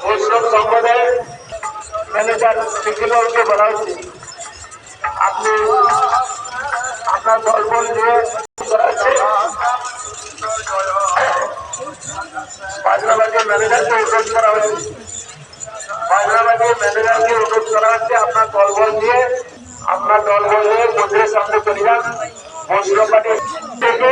বৈষ্ণব সম্প্রদায়ের ম্যানেজার শিখিলকে বলা হচ্ছে আপনি আপনার দলবল নিয়ে বাজরাবাজের ম্যানেজারকে অনুরোধ করা হয়েছে বাজরাবাজের ম্যানেজারকে অনুরোধ করা হচ্ছে আপনার দলবল নিয়ে মন্দিরের সামনে চলে যান। বৈষ্ণব পার্টি থেকে